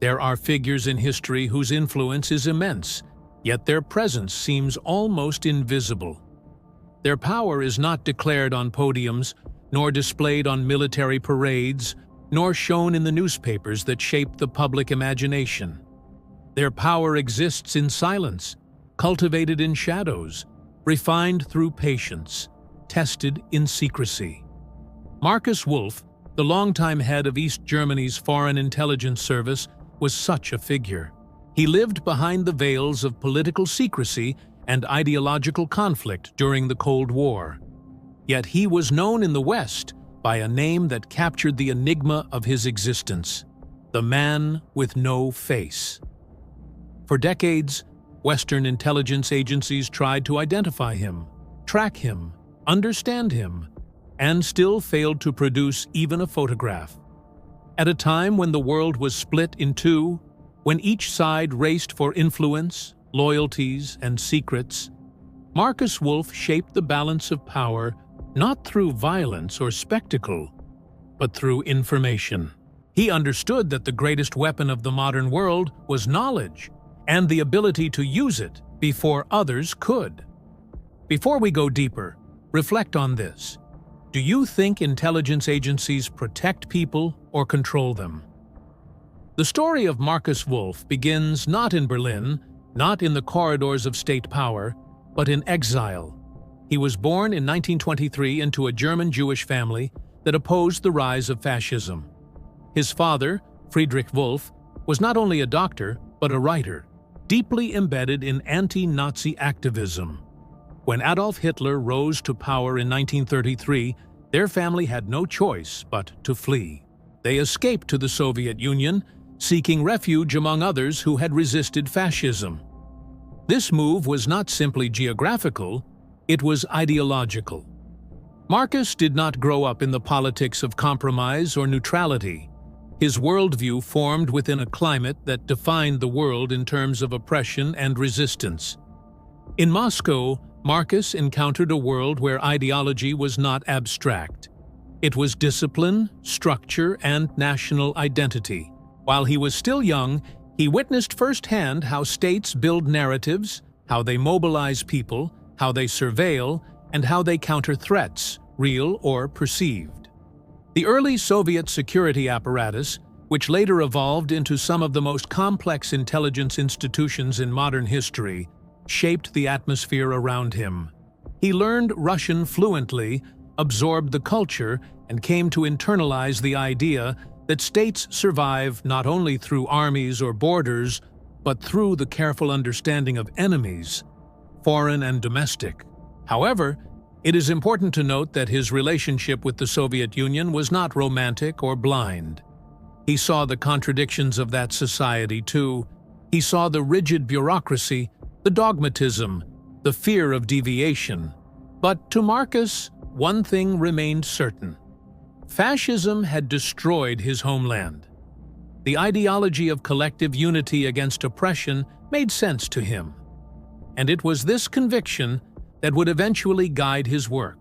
There are figures in history whose influence is immense, yet their presence seems almost invisible. Their power is not declared on podiums, nor displayed on military parades, nor shown in the newspapers that shape the public imagination. Their power exists in silence, cultivated in shadows, refined through patience, tested in secrecy. Markus Wolf, the longtime head of East Germany's Foreign Intelligence Service, was such a figure. He lived behind the veils of political secrecy and ideological conflict during the Cold War. Yet he was known in the West by a name that captured the enigma of his existence: the man with no face. For decades, Western intelligence agencies tried to identify him, track him, understand him, and still failed to produce even a photograph. At a time when the world was split in two, when each side raced for influence, loyalties, and secrets, Markus Wolf shaped the balance of power not through violence or spectacle, but through information. He understood that the greatest weapon of the modern world was knowledge, and the ability to use it before others could. Before we go deeper, reflect on this. Do you think intelligence agencies protect people or control them? The story of Markus Wolf begins not in Berlin, not in the corridors of state power, but in exile. He was born in 1923 into a German Jewish family that opposed the rise of fascism. His father, Friedrich Wolf, was not only a doctor, but a writer, deeply embedded in anti-Nazi activism. When Adolf Hitler rose to power in 1933, their family had no choice but to flee. They escaped to the Soviet Union, seeking refuge among others who had resisted fascism. This move was not simply geographical, it was ideological. Markus did not grow up in the politics of compromise or neutrality. His worldview formed within a climate that defined the world in terms of oppression and resistance. In Moscow, Markus encountered a world where ideology was not abstract. It was discipline, structure, and national identity. While he was still young, he witnessed firsthand how states build narratives, how they mobilize people, how they surveil, and how they counter threats, real or perceived. The early Soviet security apparatus, which later evolved into some of the most complex intelligence institutions in modern history, shaped the atmosphere around him. He learned Russian fluently, absorbed the culture, and came to internalize the idea that states survive not only through armies or borders, but through the careful understanding of enemies, foreign and domestic. However, it is important to note that his relationship with the Soviet Union was not romantic or blind. He saw the contradictions of that society too. He saw the rigid bureaucracy, the dogmatism, the fear of deviation. But to Markus, one thing remained certain. Fascism had destroyed his homeland. The ideology of collective unity against oppression made sense to him. And it was this conviction that would eventually guide his work,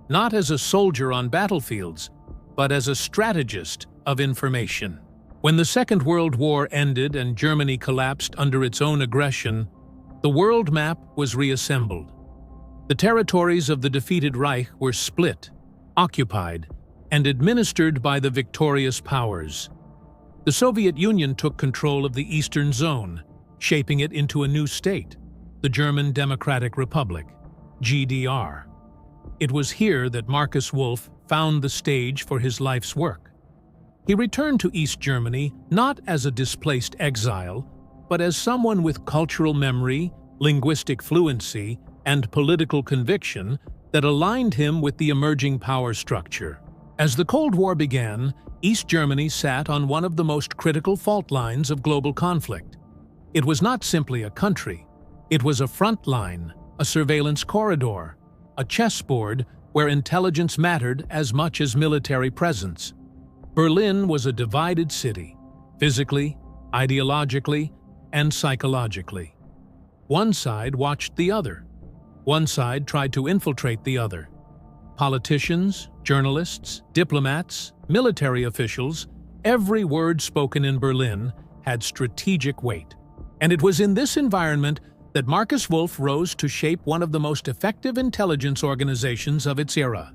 not as a soldier on battlefields, but as a strategist of information. When the Second World War ended and Germany collapsed under its own aggression, the world map was reassembled. The territories of the defeated Reich were split, occupied, and administered by the victorious powers. The Soviet Union took control of the Eastern Zone, shaping it into a new state, the German Democratic Republic, GDR. It was here that Markus Wolf found the stage for his life's work. He returned to East Germany not as a displaced exile, but as someone with cultural memory, linguistic fluency, and political conviction that aligned him with the emerging power structure. As the Cold War began, East Germany sat on one of the most critical fault lines of global conflict. It was not simply a country. It was a front line, a surveillance corridor, a chessboard where intelligence mattered as much as military presence. Berlin was a divided city, physically, ideologically, and psychologically. One side watched the other. One side tried to infiltrate the other. Politicians, journalists, diplomats, military officials, every word spoken in Berlin had strategic weight. And it was in this environment that Markus Wolf rose to shape one of the most effective intelligence organizations of its era.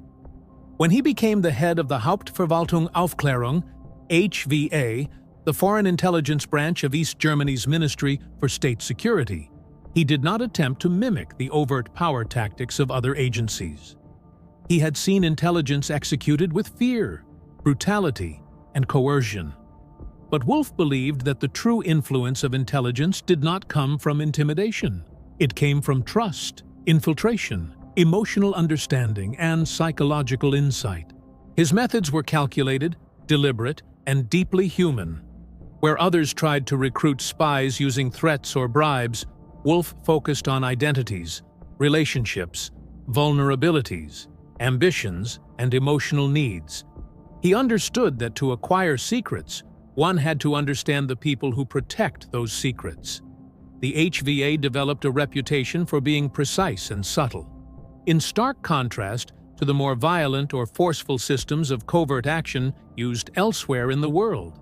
When he became the head of the Hauptverwaltung Aufklärung, HVA, the foreign intelligence branch of East Germany's Ministry for State Security, he did not attempt to mimic the overt power tactics of other agencies. He had seen intelligence executed with fear, brutality, and coercion. But Wolf believed that the true influence of intelligence did not come from intimidation. It came from trust, infiltration, emotional understanding, and psychological insight. His methods were calculated, deliberate, and deeply human. Where others tried to recruit spies using threats or bribes, Wolf focused on identities, relationships, vulnerabilities, ambitions, and emotional needs. He understood that to acquire secrets, one had to understand the people who protect those secrets. The HVA developed a reputation for being precise and subtle, in stark contrast to the more violent or forceful systems of covert action used elsewhere in the world.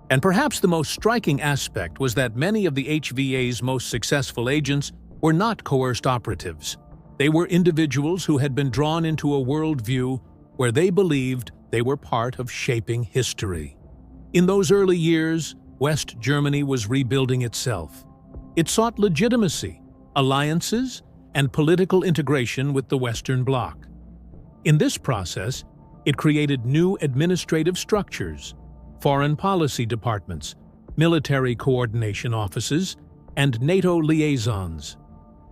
And perhaps the most striking aspect was that many of the HVA's most successful agents were not coerced operatives. They were individuals who had been drawn into a worldview where they believed they were part of shaping history. In those early years, West Germany was rebuilding itself. It sought legitimacy, alliances, and political integration with the Western Bloc. In this process, it created new administrative structures, foreign policy departments, military coordination offices, and NATO liaisons.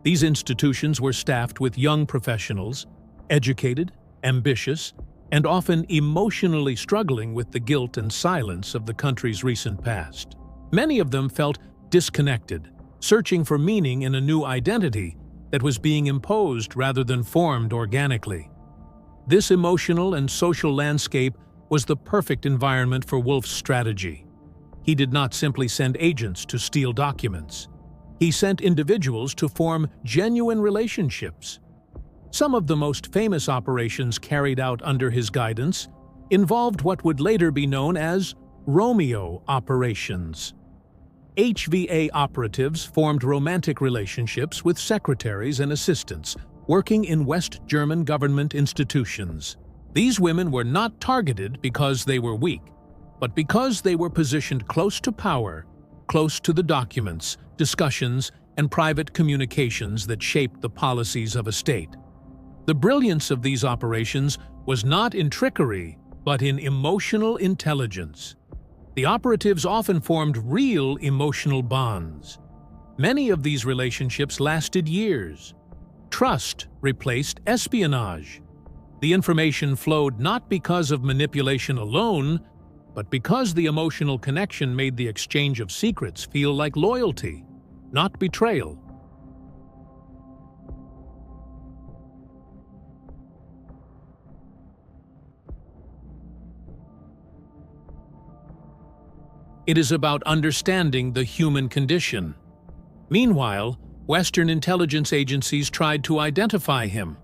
These institutions were staffed with young professionals, educated, ambitious, and often emotionally struggling with the guilt and silence of the country's recent past. Many of them felt disconnected, searching for meaning in a new identity that was being imposed rather than formed organically. This emotional and social landscape was the perfect environment for Wolf's strategy. He did not simply send agents to steal documents. He sent individuals to form genuine relationships. Some of the most famous operations carried out under his guidance involved what would later be known as Romeo operations. HVA operatives formed romantic relationships with secretaries and assistants working in West German government institutions. These women were not targeted because they were weak, but because they were positioned close to power, close to the documents, discussions, and private communications that shaped the policies of a state. The brilliance of these operations was not in trickery, but in emotional intelligence. The operatives often formed real emotional bonds. Many of these relationships lasted years. Trust replaced espionage. The information flowed not because of manipulation alone, but because the emotional connection made the exchange of secrets feel like loyalty, not betrayal. It is about understanding the human condition. Meanwhile, Western intelligence agencies tried to identify him.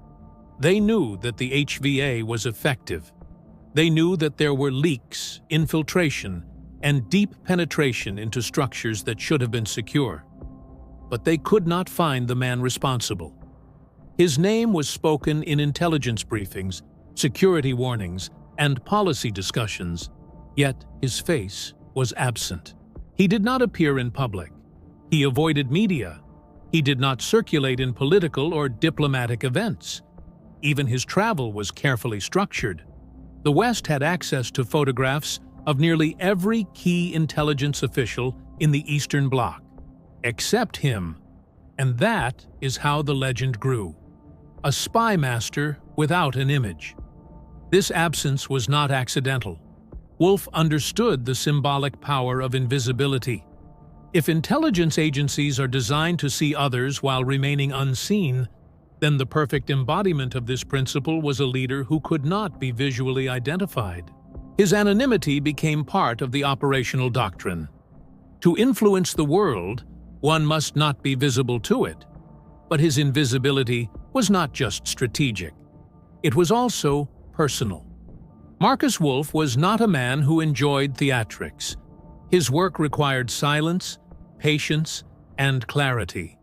They knew that the HVA was effective. They knew that there were leaks, infiltration, and deep penetration into structures that should have been secure. But they could not find the man responsible. His name was spoken in intelligence briefings, security warnings, and policy discussions, yet his face was absent. He did not appear in public. He avoided media. He did not circulate in political or diplomatic events. Even his travel was carefully structured. The West had access to photographs of nearly every key intelligence official in the Eastern Bloc, except him. And that is how the legend grew. A spymaster without an image. This absence was not accidental. Wolf understood the symbolic power of invisibility. If intelligence agencies are designed to see others while remaining unseen, then the perfect embodiment of this principle was a leader who could not be visually identified. His anonymity became part of the operational doctrine. To influence the world, one must not be visible to it. But his invisibility was not just strategic. It was also personal. Markus Wolf was not a man who enjoyed theatrics. His work required silence, patience, and clarity.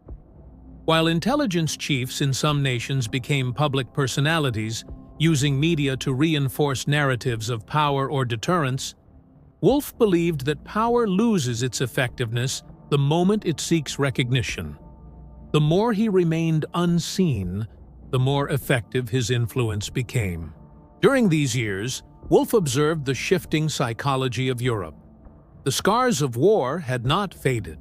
While intelligence chiefs in some nations became public personalities, using media to reinforce narratives of power or deterrence, Wolf believed that power loses its effectiveness the moment it seeks recognition. The more he remained unseen, the more effective his influence became. During these years, Wolf observed the shifting psychology of Europe. The scars of war had not faded.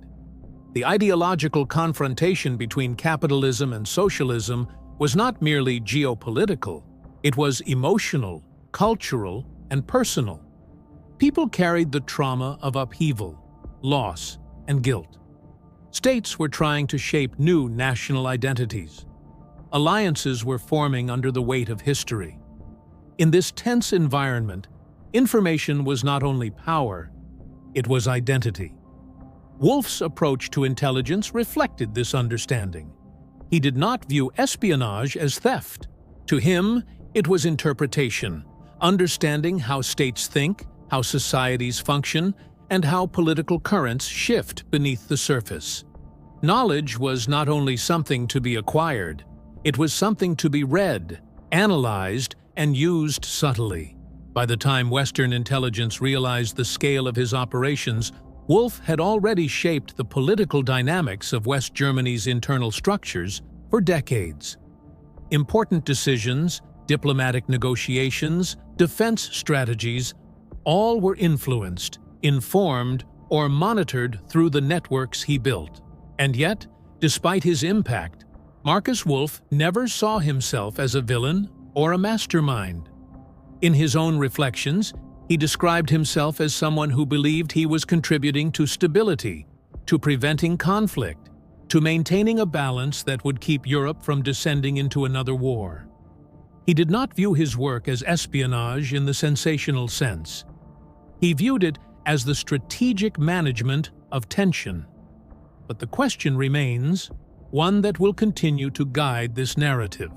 The ideological confrontation between capitalism and socialism was not merely geopolitical, it was emotional, cultural, and personal. People carried the trauma of upheaval, loss, and guilt. States were trying to shape new national identities. Alliances were forming under the weight of history. In this tense environment, information was not only power, it was identity. Wolf's approach to intelligence reflected this understanding. He did not view espionage as theft. To him, it was interpretation, understanding how states think, how societies function, and how political currents shift beneath the surface. Knowledge was not only something to be acquired, it was something to be read, analyzed, and used subtly. By the time Western intelligence realized the scale of his operations, Wolf had already shaped the political dynamics of West Germany's internal structures for decades. Important decisions, diplomatic negotiations, defense strategies, all were influenced, informed, or monitored through the networks he built. And yet, despite his impact, Markus Wolf never saw himself as a villain or a mastermind. In his own reflections, he described himself as someone who believed he was contributing to stability, to preventing conflict, to maintaining a balance that would keep Europe from descending into another war. He did not view his work as espionage in the sensational sense. He viewed it as the strategic management of tension. But the question remains, one that will continue to guide this narrative.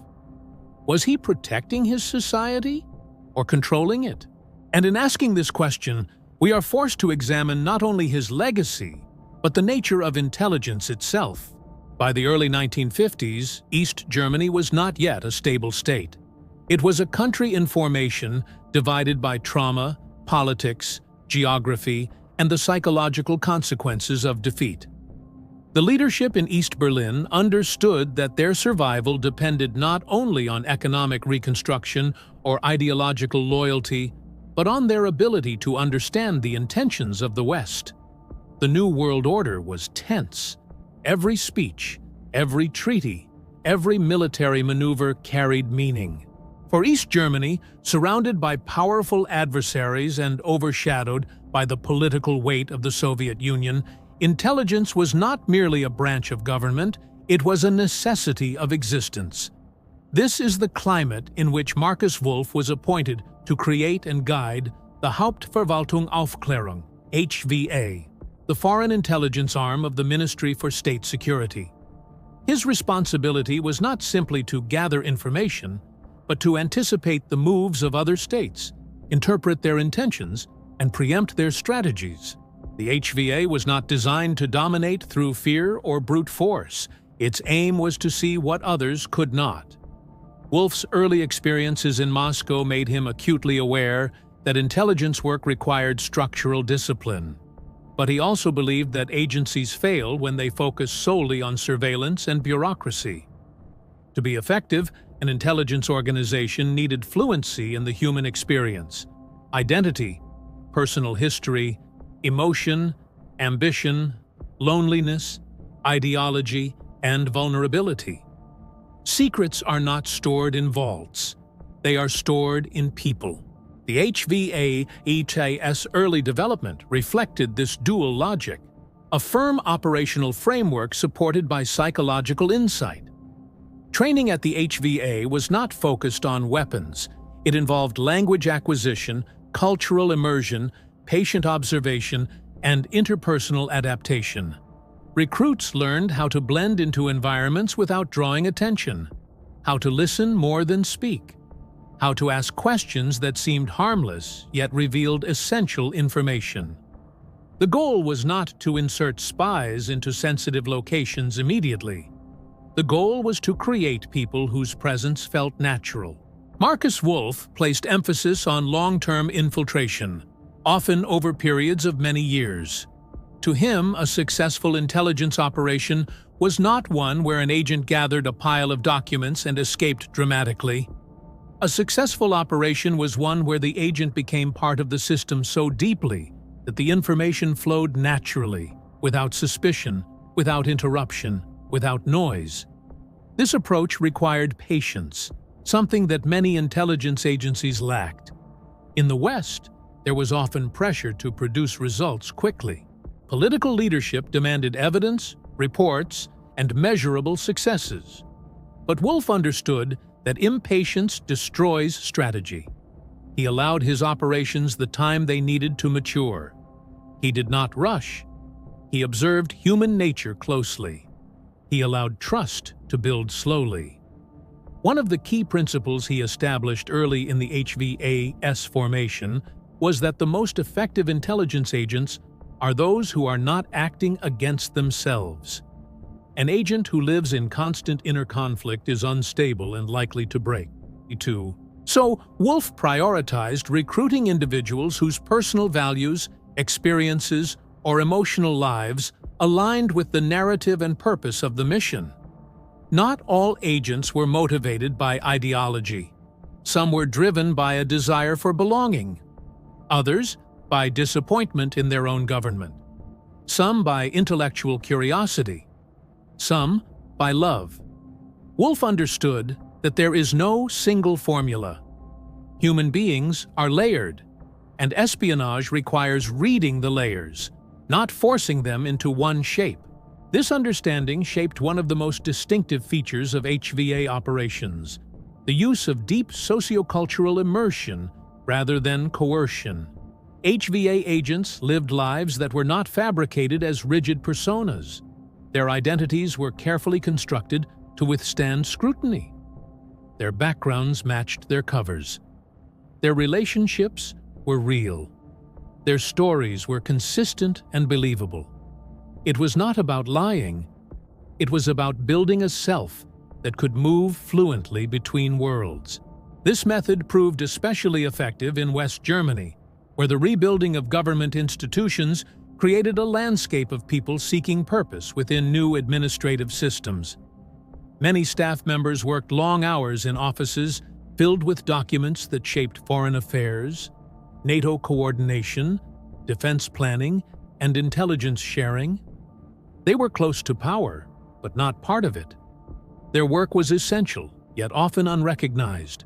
Was he protecting his society or controlling it? And in asking this question, we are forced to examine not only his legacy, but the nature of intelligence itself. By the early 1950s, East Germany was not yet a stable state. It was a country in formation, divided by trauma, politics, geography, and the psychological consequences of defeat. The leadership in East Berlin understood that their survival depended not only on economic reconstruction or ideological loyalty, but on their ability to understand the intentions of the West. The New World Order was tense. Every speech, every treaty, every military maneuver carried meaning. For East Germany, surrounded by powerful adversaries and overshadowed by the political weight of the Soviet Union, intelligence was not merely a branch of government, it was a necessity of existence. This is the climate in which Markus Wolf was appointed to create and guide the Hauptverwaltung Aufklärung, HVA, the foreign intelligence arm of the Ministry for State Security. His responsibility was not simply to gather information, but to anticipate the moves of other states, interpret their intentions, and preempt their strategies. The HVA was not designed to dominate through fear or brute force. Its aim was to see what others could not. Wolf's early experiences in Moscow made him acutely aware that intelligence work required structural discipline. But he also believed that agencies fail when they focus solely on surveillance and bureaucracy. To be effective, an intelligence organization needed fluency in the human experience, identity, personal history, emotion, ambition, loneliness, ideology, and vulnerability. Secrets are not stored in vaults. They are stored in people. The HVA-ET's early development reflected this dual logic, a firm operational framework supported by psychological insight. Training at the HVA was not focused on weapons. It involved language acquisition, cultural immersion, patient observation, and interpersonal adaptation. Recruits learned how to blend into environments without drawing attention, how to listen more than speak, how to ask questions that seemed harmless yet revealed essential information. The goal was not to insert spies into sensitive locations immediately. The goal was to create people whose presence felt natural. Markus Wolf placed emphasis on long-term infiltration, often over periods of many years. To him, a successful intelligence operation was not one where an agent gathered a pile of documents and escaped dramatically. A successful operation was one where the agent became part of the system so deeply that the information flowed naturally, without suspicion, without interruption, without noise. This approach required patience, something that many intelligence agencies lacked. In the West, there was often pressure to produce results quickly. Political leadership demanded evidence, reports, and measurable successes. But Wolf understood that impatience destroys strategy. He allowed his operations the time they needed to mature. He did not rush. He observed human nature closely. He allowed trust to build slowly. One of the key principles he established early in the HVAS formation was that the most effective intelligence agents are those who are not acting against themselves. An agent who lives in constant inner conflict is unstable and likely to break, too. So, Wolf prioritized recruiting individuals whose personal values, experiences, or emotional lives aligned with the narrative and purpose of the mission. Not all agents were motivated by ideology. Some were driven by a desire for belonging. Others, by disappointment in their own government. Some by intellectual curiosity. Some by love. Wolf understood that there is no single formula. Human beings are layered, and espionage requires reading the layers, not forcing them into one shape. This understanding shaped one of the most distinctive features of HVA operations, the use of deep sociocultural immersion rather than coercion. HVA agents lived lives that were not fabricated as rigid personas. Their identities were carefully constructed to withstand scrutiny. Their backgrounds matched their covers. Their relationships were real. Their stories were consistent and believable. It was not about lying. It was about building a self that could move fluently between worlds. This method proved especially effective in West Germany, where the rebuilding of government institutions created a landscape of people seeking purpose within new administrative systems. Many staff members worked long hours in offices filled with documents that shaped foreign affairs, NATO coordination, defense planning, and intelligence sharing. They were close to power, but not part of it. Their work was essential, yet often unrecognized.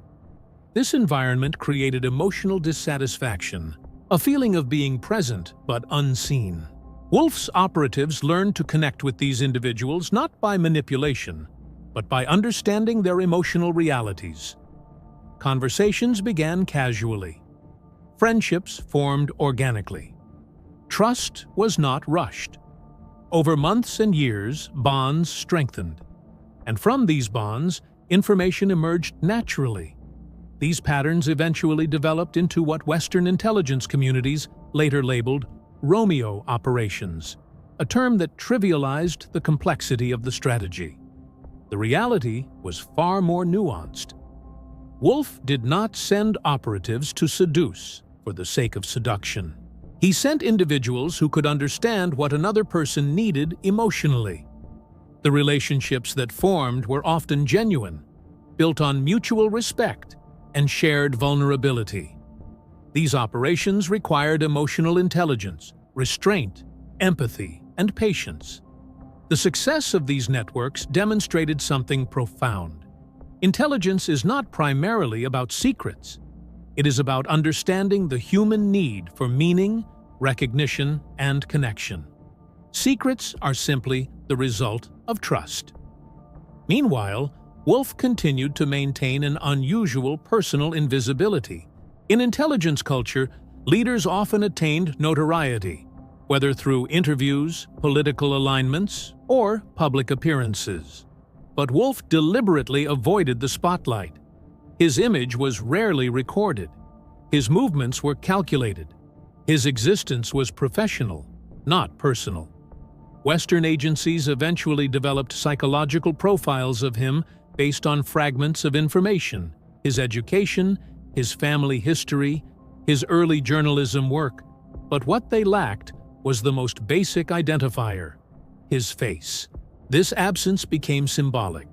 This environment created emotional dissatisfaction, a feeling of being present but unseen. Wolf's operatives learned to connect with these individuals not by manipulation, but by understanding their emotional realities. Conversations began casually. Friendships formed organically. Trust was not rushed. Over months and years, bonds strengthened. And from these bonds, information emerged naturally. These patterns eventually developed into what Western intelligence communities later labeled Romeo operations, a term that trivialized the complexity of the strategy. The reality was far more nuanced. Wolf did not send operatives to seduce for the sake of seduction. He sent individuals who could understand what another person needed emotionally. The relationships that formed were often genuine, built on mutual respect and shared vulnerability. These operations required emotional intelligence, restraint, empathy, and patience. The success of these networks demonstrated something profound. Intelligence is not primarily about secrets. It is about understanding the human need for meaning, recognition, and connection. Secrets are simply the result of trust. Meanwhile, Wolf continued to maintain an unusual personal invisibility. In intelligence culture, leaders often attained notoriety, whether through interviews, political alignments, or public appearances. But Wolf deliberately avoided the spotlight. His image was rarely recorded. His movements were calculated. His existence was professional, not personal. Western agencies eventually developed psychological profiles of him based on fragments of information: his education, his family history, his early journalism work. But what they lacked was the most basic identifier: his face. This absence became symbolic.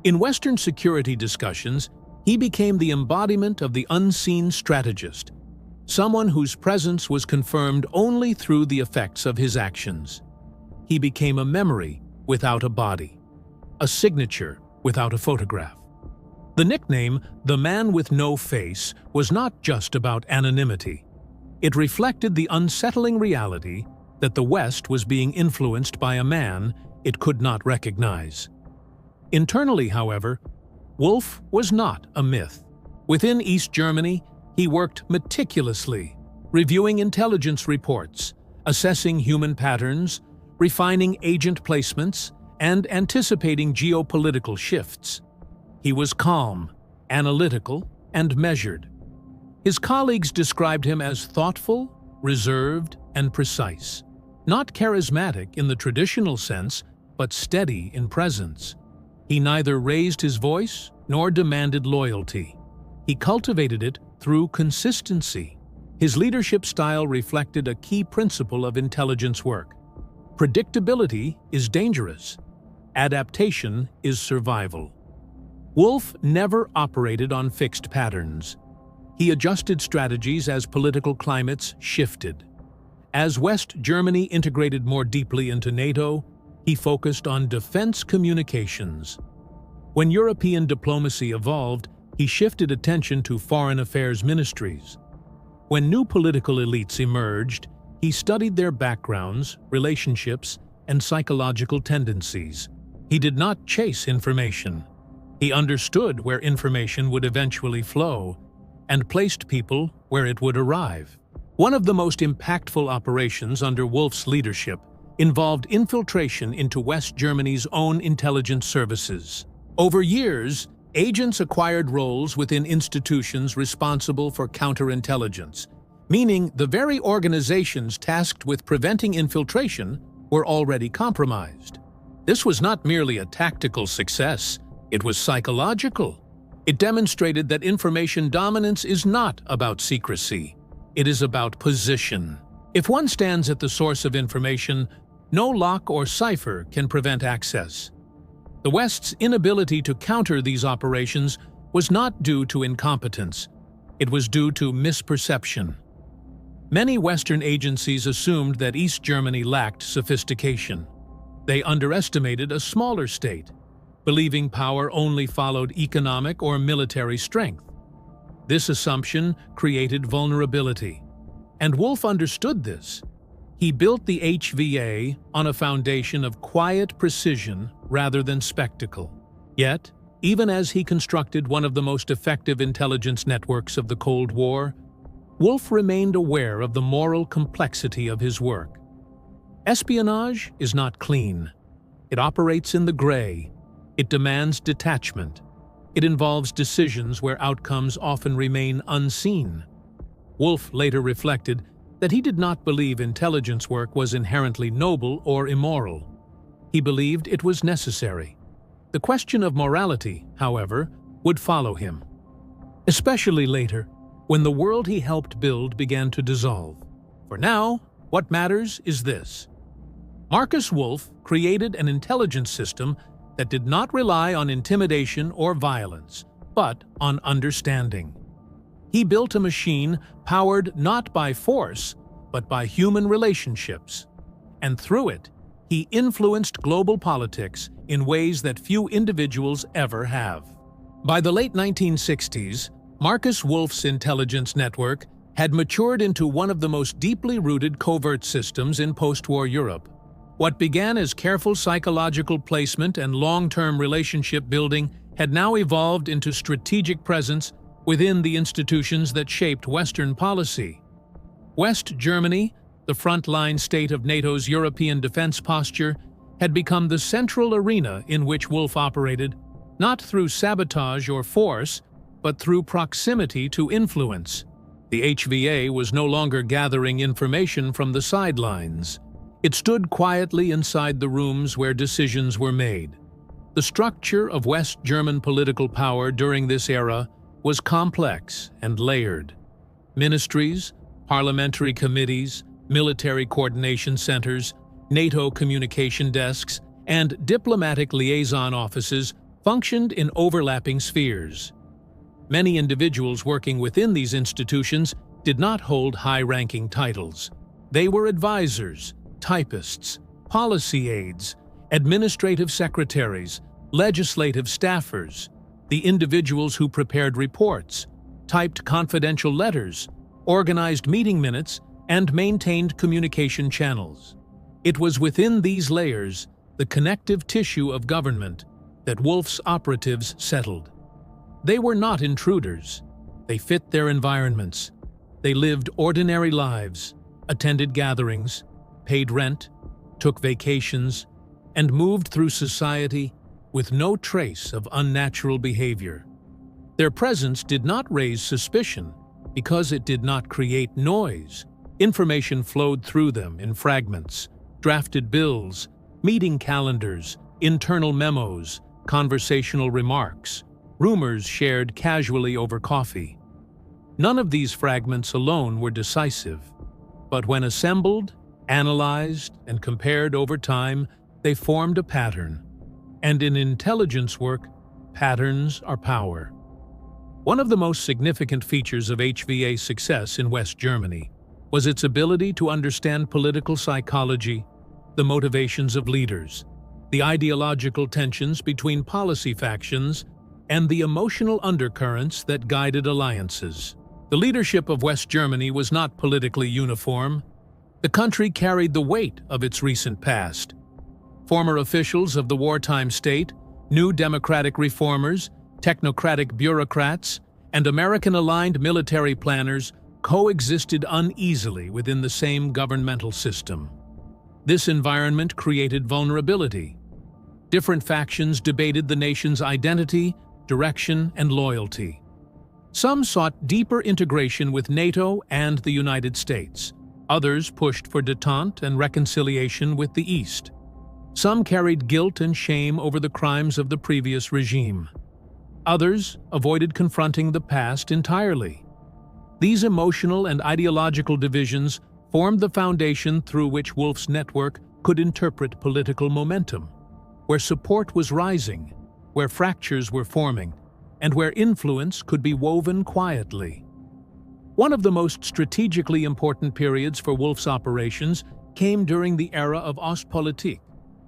In Western security discussions, he became the embodiment of the unseen strategist, someone whose presence was confirmed only through the effects of his actions. He became a memory without a body, a signature without a photograph. The nickname, "the man with no face," was not just about anonymity. It reflected the unsettling reality that the West was being influenced by a man it could not recognize. Internally, however, Wolf was not a myth. Within East Germany, he worked meticulously, reviewing intelligence reports, assessing human patterns, refining agent placements, and anticipating geopolitical shifts. He was calm, analytical, and measured. His colleagues described him as thoughtful, reserved, and precise. Not charismatic in the traditional sense, but steady in presence. He neither raised his voice nor demanded loyalty. He cultivated it through consistency. His leadership style reflected a key principle of intelligence work: predictability is dangerous. Adaptation is survival. Wolf never operated on fixed patterns. He adjusted strategies as political climates shifted. As West Germany integrated more deeply into NATO, he focused on defense communications. When European diplomacy evolved, he shifted attention to foreign affairs ministries. When new political elites emerged, he studied their backgrounds, relationships, and psychological tendencies. He did not chase information. He understood where information would eventually flow and placed people where it would arrive. One of the most impactful operations under Wolf's leadership involved infiltration into West Germany's own intelligence services. Over years, agents acquired roles within institutions responsible for counterintelligence, meaning the very organizations tasked with preventing infiltration were already compromised. This was not merely a tactical success, it was psychological. It demonstrated that information dominance is not about secrecy, it is about position. If one stands at the source of information, no lock or cipher can prevent access. The West's inability to counter these operations was not due to incompetence, it was due to misperception. Many Western agencies assumed that East Germany lacked sophistication. They underestimated a smaller state, believing power only followed economic or military strength. This assumption created vulnerability, and Wolf understood this. He built the HVA on a foundation of quiet precision rather than spectacle. Yet, even as he constructed one of the most effective intelligence networks of the Cold War, Wolf remained aware of the moral complexity of his work. Espionage is not clean. It operates in the gray. It demands detachment. It involves decisions where outcomes often remain unseen. Wolf later reflected that he did not believe intelligence work was inherently noble or immoral. He believed it was necessary. The question of morality, however, would follow him, especially later, when the world he helped build began to dissolve. For now, what matters is this: Markus Wolf created an intelligence system that did not rely on intimidation or violence, but on understanding. He built a machine powered not by force, but by human relationships. And through it, he influenced global politics in ways that few individuals ever have. By the late 1960s, Markus Wolf's intelligence network had matured into one of the most deeply rooted covert systems in post-war Europe. What began as careful psychological placement and long-term relationship building had now evolved into strategic presence within the institutions that shaped Western policy. West Germany, the frontline state of NATO's European defense posture, had become the central arena in which Wolf operated, not through sabotage or force, but through proximity to influence. The HVA was no longer gathering information from the sidelines. It stood quietly inside the rooms where decisions were made. The structure of West German political power during this era was complex and layered. Ministries, parliamentary committees, military coordination centers, NATO communication desks, and diplomatic liaison offices functioned in overlapping spheres. Many individuals working within these institutions did not hold high-ranking titles. They were advisors, typists, policy aides, administrative secretaries, legislative staffers, the individuals who prepared reports, typed confidential letters, organized meeting minutes, and maintained communication channels. It was within these layers, the connective tissue of government, that Wolf's operatives settled. They were not intruders. They fit their environments. They lived ordinary lives, attended gatherings, paid rent, took vacations, and moved through society with no trace of unnatural behavior. Their presence did not raise suspicion because it did not create noise. Information flowed through them in fragments, drafted bills, meeting calendars, internal memos, conversational remarks, rumors shared casually over coffee. None of these fragments alone were decisive, but when assembled, analyzed, and compared over time, they formed a pattern. And in intelligence work, patterns are power. One of the most significant features of HVA's success in West Germany was its ability to understand political psychology, the motivations of leaders, the ideological tensions between policy factions, and the emotional undercurrents that guided alliances. The leadership of West Germany was not politically uniform. The country carried the weight of its recent past. Former officials of the wartime state, new democratic reformers, technocratic bureaucrats, and American-aligned military planners coexisted uneasily within the same governmental system. This environment created vulnerability. Different factions debated the nation's identity, direction, and loyalty. Some sought deeper integration with NATO and the United States. Others pushed for détente and reconciliation with the East. Some carried guilt and shame over the crimes of the previous regime. Others avoided confronting the past entirely. These emotional and ideological divisions formed the foundation through which Wolf's network could interpret political momentum, where support was rising, where fractures were forming, and where influence could be woven quietly. One of the most strategically important periods for Wolf's operations came during the era of Ostpolitik,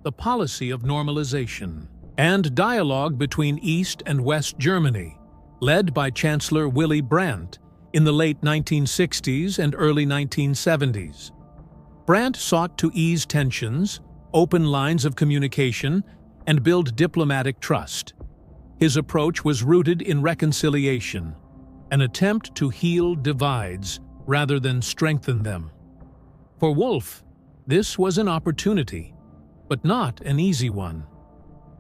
the policy of normalization, and dialogue between East and West Germany, led by Chancellor Willy Brandt in the late 1960s and early 1970s. Brandt sought to ease tensions, open lines of communication, and build diplomatic trust. His approach was rooted in reconciliation, an attempt to heal divides rather than strengthen them. For Wolf, this was an opportunity, but not an easy one.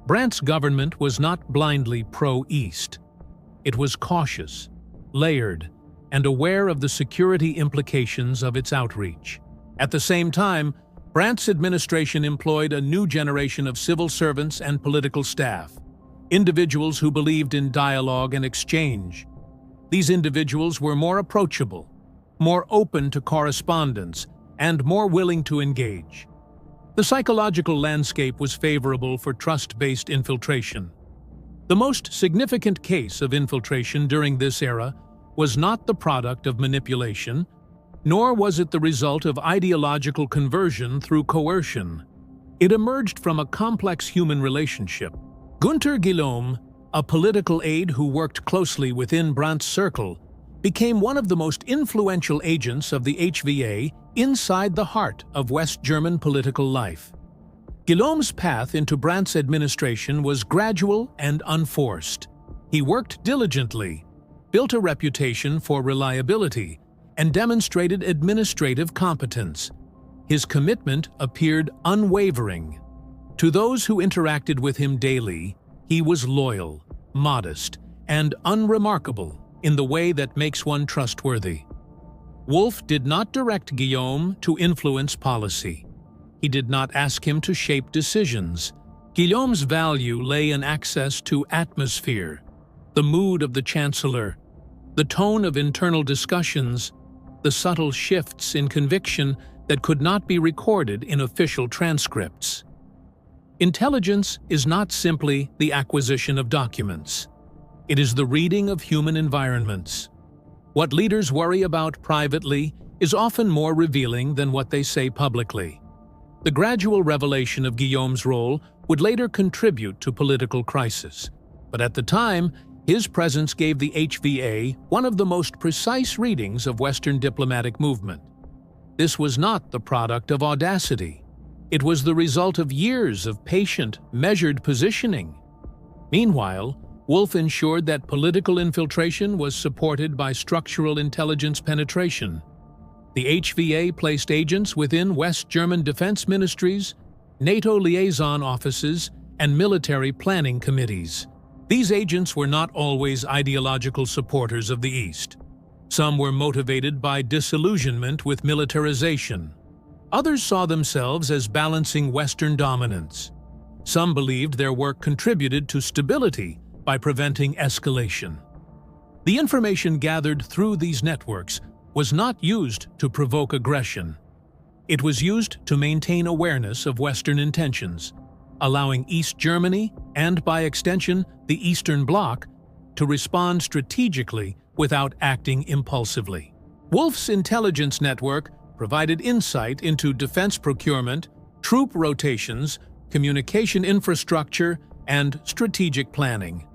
Brandt's government was not blindly pro-East. It was cautious, layered, and aware of the security implications of its outreach. At the same time, Brandt's administration employed a new generation of civil servants and political staff, individuals who believed in dialogue and exchange. These individuals were more approachable, more open to correspondence, and more willing to engage. The psychological landscape was favorable for trust-based infiltration. The most significant case of infiltration during this era was not the product of manipulation, nor was it the result of ideological conversion through coercion. It emerged from a complex human relationship. Gunter Guillaume, a political aide who worked closely within Brandt's circle, became one of the most influential agents of the HVA inside the heart of West German political life. Guillaume's path into Brandt's administration was gradual and unforced. He worked diligently, built a reputation for reliability, and demonstrated administrative competence. His commitment appeared unwavering. To those who interacted with him daily, he was loyal, modest, and unremarkable in the way that makes one trustworthy. Wolf did not direct Guillaume to influence policy. He did not ask him to shape decisions. Guillaume's value lay in access to atmosphere, the mood of the chancellor, the tone of internal discussions, the subtle shifts in conviction that could not be recorded in official transcripts. Intelligence is not simply the acquisition of documents. It is the reading of human environments. What leaders worry about privately is often more revealing than what they say publicly. The gradual revelation of Guillaume's role would later contribute to political crisis, but at the time, his presence gave the HVA one of the most precise readings of Western diplomatic movement. This was not the product of audacity. It was the result of years of patient, measured positioning. Meanwhile, Wolf ensured that political infiltration was supported by structural intelligence penetration. The HVA placed agents within West German defense ministries, NATO liaison offices, and military planning committees. These agents were not always ideological supporters of the East. Some were motivated by disillusionment with militarization. Others saw themselves as balancing Western dominance. Some believed their work contributed to stability by preventing escalation. The information gathered through these networks was not used to provoke aggression. It was used to maintain awareness of Western intentions, allowing East Germany, and by extension the Eastern Bloc, to respond strategically without acting impulsively. Wolf's intelligence network provided insight into defense procurement, troop rotations, communication infrastructure, and strategic planning.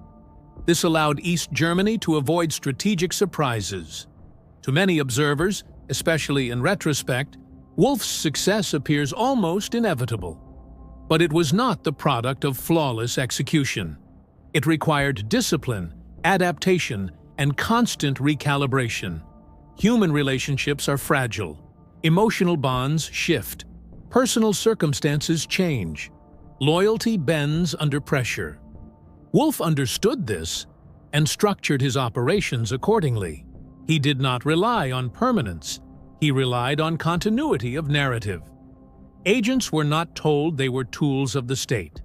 This allowed East Germany to avoid strategic surprises. To many observers, especially in retrospect, Wolf's success appears almost inevitable. But it was not the product of flawless execution. It required discipline, adaptation, and constant recalibration. Human relationships are fragile. Emotional bonds shift. Personal circumstances change. Loyalty bends under pressure. Wolf understood this and structured his operations accordingly. He did not rely on permanence. He relied on continuity of narrative. Agents were not told they were tools of the state.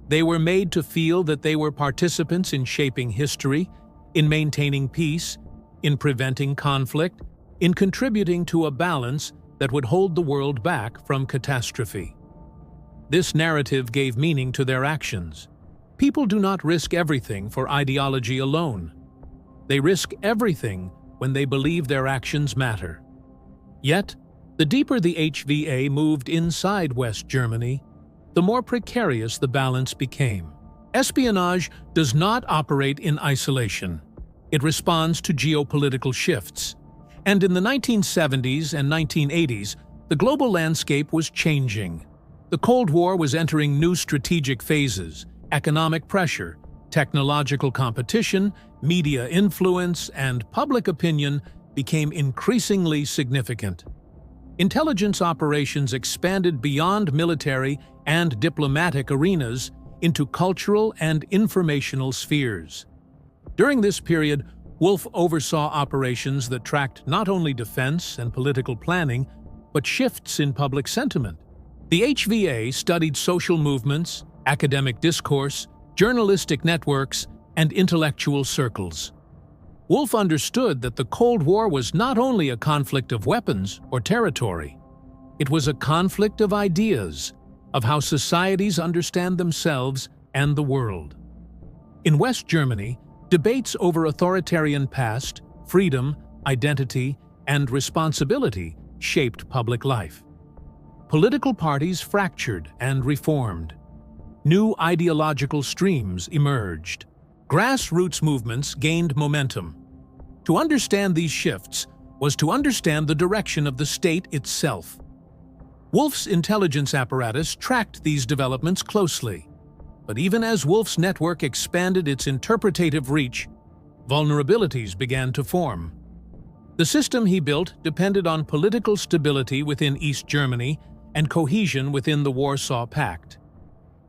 They were made to feel that they were participants in shaping history, in maintaining peace, in preventing conflict, in contributing to a balance that would hold the world back from catastrophe. This narrative gave meaning to their actions. People do not risk everything for ideology alone. They risk everything when they believe their actions matter. Yet, the deeper the HVA moved inside West Germany, the more precarious the balance became. Espionage does not operate in isolation. It responds to geopolitical shifts. And in the 1970s and 1980s, the global landscape was changing. The Cold War was entering new strategic phases. Economic pressure, technological competition, media influence, and public opinion became increasingly significant. Intelligence operations expanded beyond military and diplomatic arenas into cultural and informational spheres. During this period, Wolf oversaw operations that tracked not only defense and political planning, but shifts in public sentiment. The HVA studied social movements, academic discourse, journalistic networks, and intellectual circles. Wolf understood that the Cold War was not only a conflict of weapons or territory. It was a conflict of ideas, of how societies understand themselves and the world. In West Germany, debates over authoritarian past, freedom, identity, and responsibility shaped public life. Political parties fractured and reformed. New ideological streams emerged. Grassroots movements gained momentum. To understand these shifts was to understand the direction of the state itself. Wolf's intelligence apparatus tracked these developments closely. But even as Wolf's network expanded its interpretative reach, vulnerabilities began to form. The system he built depended on political stability within East Germany and cohesion within the Warsaw Pact.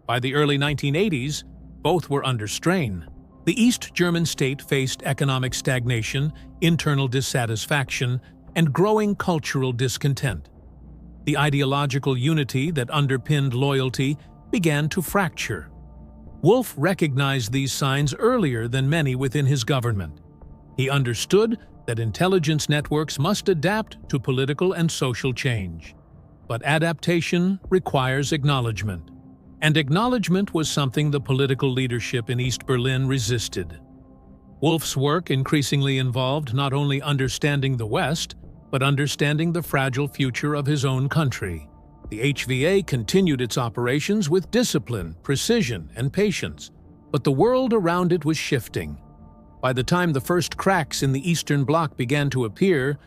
By the early 1980s, both were under strain. The East German state faced economic stagnation, internal dissatisfaction, and growing cultural discontent. The ideological unity that underpinned loyalty began to fracture. Wolf recognized these signs earlier than many within his government. He understood that intelligence networks must adapt to political and social change. But adaptation requires acknowledgement. And acknowledgement was something the political leadership in East Berlin resisted. Wolf's work increasingly involved not only understanding the West, but understanding the fragile future of his own country. The HVA continued its operations with discipline, precision, and patience, but the world around it was shifting. By the time the first cracks in the Eastern Bloc began to appear,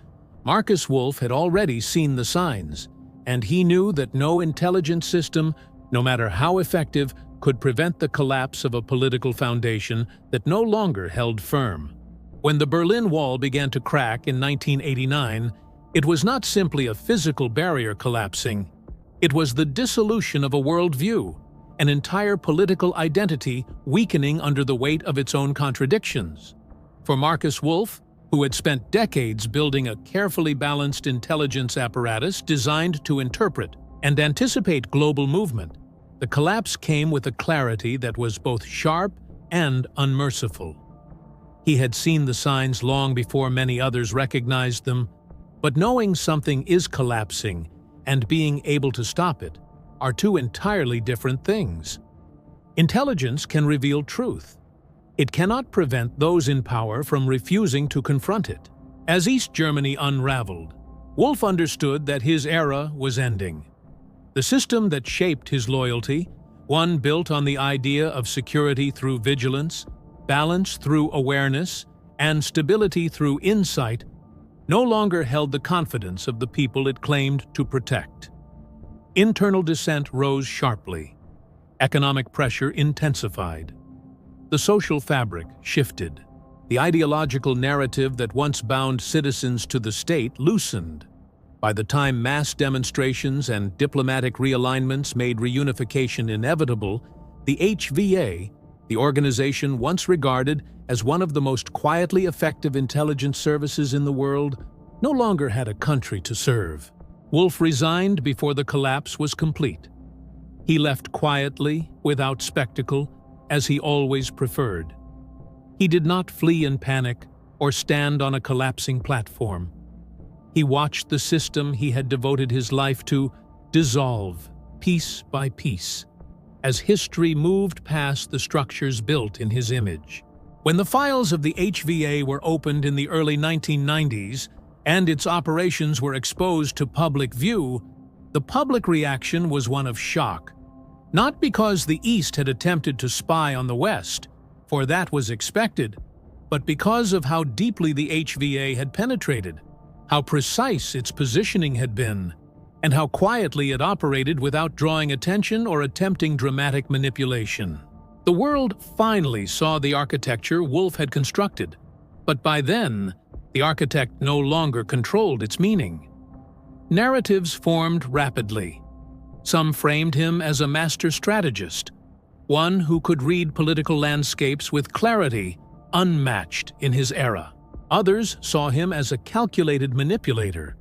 Markus Wolf had already seen the signs, and he knew that no intelligence system, no matter how effective, could prevent the collapse of a political foundation that no longer held firm. When the Berlin Wall began to crack in 1989, it was not simply a physical barrier collapsing. It was the dissolution of a worldview, an entire political identity weakening under the weight of its own contradictions. For Markus Wolf, who had spent decades building a carefully balanced intelligence apparatus designed to interpret and anticipate global movement, the collapse came with a clarity that was both sharp and unmerciful. He had seen the signs long before many others recognized them, but knowing something is collapsing and being able to stop it are two entirely different things. Intelligence can reveal truth. It cannot prevent those in power from refusing to confront it. As East Germany unraveled, Wolf understood that his era was ending. The system that shaped his loyalty, one built on the idea of security through vigilance, balance through awareness, and stability through insight, no longer held the confidence of the people it claimed to protect. Internal dissent rose sharply. Economic pressure intensified. The social fabric shifted. The ideological narrative that once bound citizens to the state loosened. By the time mass demonstrations and diplomatic realignments made reunification inevitable, the HVA, the organization once regarded as one of the most quietly effective intelligence services in the world, no longer had a country to serve. Wolf resigned before the collapse was complete. He left quietly, without spectacle, as he always preferred. He did not flee in panic or stand on a collapsing platform. He watched the system he had devoted his life to dissolve, piece by piece, as history moved past the structures built in his image. When the files of the HVA were opened in the early 1990s and its operations were exposed to public view, the public reaction was one of shock. Not because the East had attempted to spy on the West, for that was expected, but because of how deeply the HVA had penetrated, how precise its positioning had been, and how quietly it operated without drawing attention or attempting dramatic manipulation. The world finally saw the architecture Wolf had constructed, but by then, the architect no longer controlled its meaning. Narratives formed rapidly. Some framed him as a master strategist, one who could read political landscapes with clarity unmatched in his era. Others saw him as a calculated manipulator,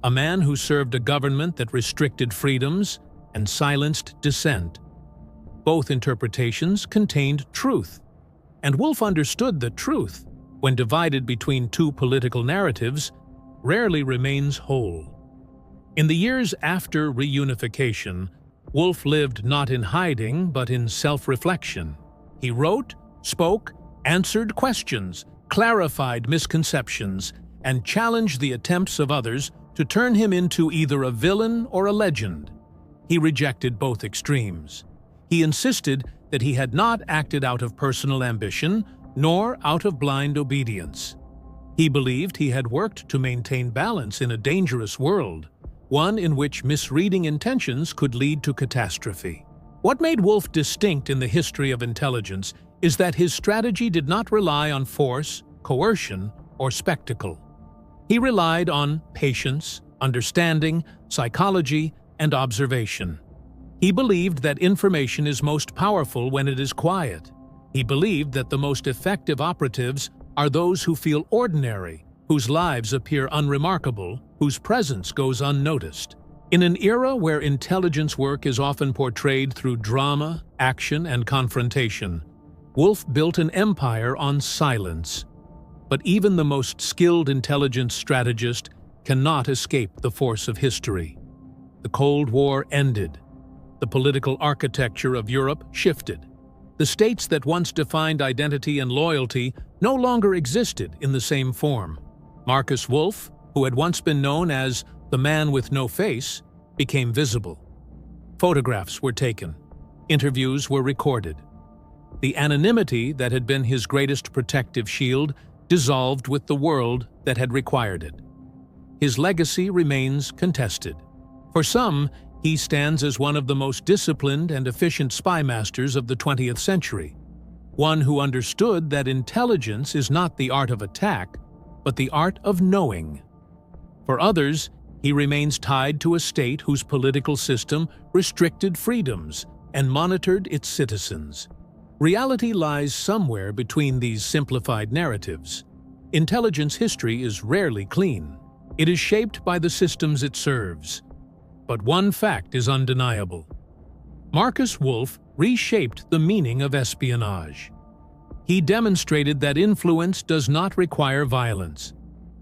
a man who served a government that restricted freedoms and silenced dissent. Both interpretations contained truth, and Wolf understood that truth, when divided between two political narratives, rarely remains whole. In the years after reunification, Wolf lived not in hiding but in self-reflection. He wrote, spoke, answered questions, clarified misconceptions, and challenged the attempts of others to turn him into either a villain or a legend. He rejected both extremes. He insisted that he had not acted out of personal ambition, nor out of blind obedience. He believed he had worked to maintain balance in a dangerous world, one in which misreading intentions could lead to catastrophe. What made Wolf distinct in the history of intelligence is that his strategy did not rely on force, coercion, or spectacle. He relied on patience, understanding, psychology, and observation. He believed that information is most powerful when it is quiet. He believed that the most effective operatives are those who feel ordinary, whose lives appear unremarkable, whose presence goes unnoticed. In an era where intelligence work is often portrayed through drama, action, and confrontation, Wolf built an empire on silence. But even the most skilled intelligence strategist cannot escape the force of history. The Cold War ended. The political architecture of Europe shifted. The states that once defined identity and loyalty no longer existed in the same form. Markus Wolf, who had once been known as the man with no face, became visible. Photographs were taken. Interviews were recorded. The anonymity that had been his greatest protective shield dissolved with the world that had required it. His legacy remains contested. For some, he stands as one of the most disciplined and efficient spymasters of the 20th century, one who understood that intelligence is not the art of attack, but the art of knowing. For others, he remains tied to a state whose political system restricted freedoms and monitored its citizens. Reality lies somewhere between these simplified narratives. Intelligence history is rarely clean. It is shaped by the systems it serves. But one fact is undeniable. Markus Wolf reshaped the meaning of espionage. He demonstrated that influence does not require violence,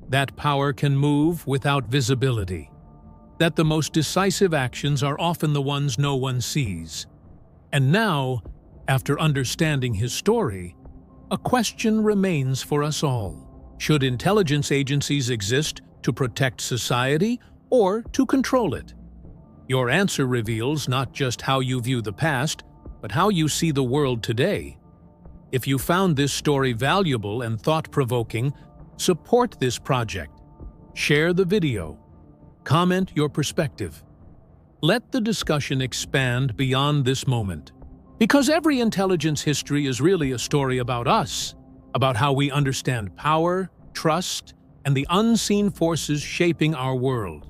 that power can move without visibility, that the most decisive actions are often the ones no one sees. And now, after understanding his story, a question remains for us all. Should intelligence agencies exist to protect society or to control it? Your answer reveals not just how you view the past, but how you see the world today. If you found this story valuable and thought-provoking, support this project. Share the video. Comment your perspective. Let the discussion expand beyond this moment. Because every intelligence history is really a story about us, about how we understand power, trust, and the unseen forces shaping our world.